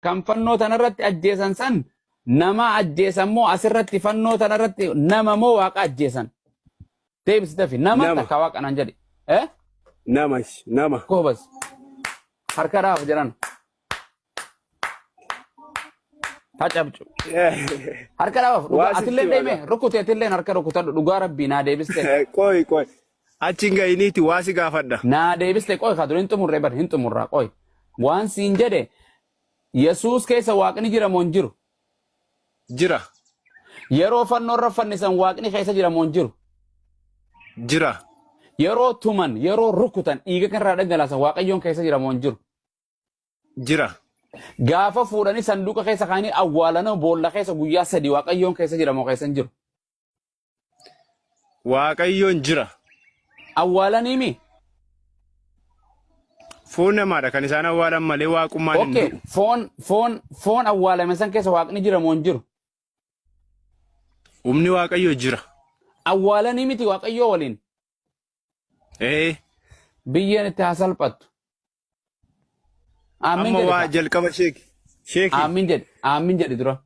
kan fannoo tanarratti ajjeesan san nama ajjeesan moo asirratti fannoo tanarratti nama moo waaqa ajjeesan deebisi dafi nama takka waaqa nan jedhi nama koobas harka dhaaf jedhan Hacabcu. Harka dhaaf atillee deeme rukkute atillee harka rukkutadhu dhugaa rabbii naa deebiste. Qoy. Achi hin ga'iniiti waasi gaafadha. Naa deebiste qoy kaduru hin xumurree bar hin xumurraa qoy. Waan siin jedhe Yesuus keessa waaqni jira moo hin jiru? Jira. Yeroo fannoo irra fannisan waaqni keessa jira moo hin jiru? Jira. Yeroo tuman yeroo rukkutan dhiiga kanarraa dhangalaasan waaqayyoon keessa jira moo hin jiru? Jira. Gaafa fuudhanii sanduuqa keessa kaanii awwaalanii boolla keessa guyyaa 3 waaqayyoon keessa jira moo keessa hin jiru? Waaqayyoon jira. Awwaalanii mi? Foon namaadha kan isaan awwaalan malee waaqummaan hin jiru. Foon awwaalame san keessa waaqni jira moo hin jiru? Humni waaqayyoo jira. Awwaalanii miti waaqayyoo waliin. Biyyeen itti haa salphattu. Amma waa jalqaba sheeki. Aamin jedhi dura.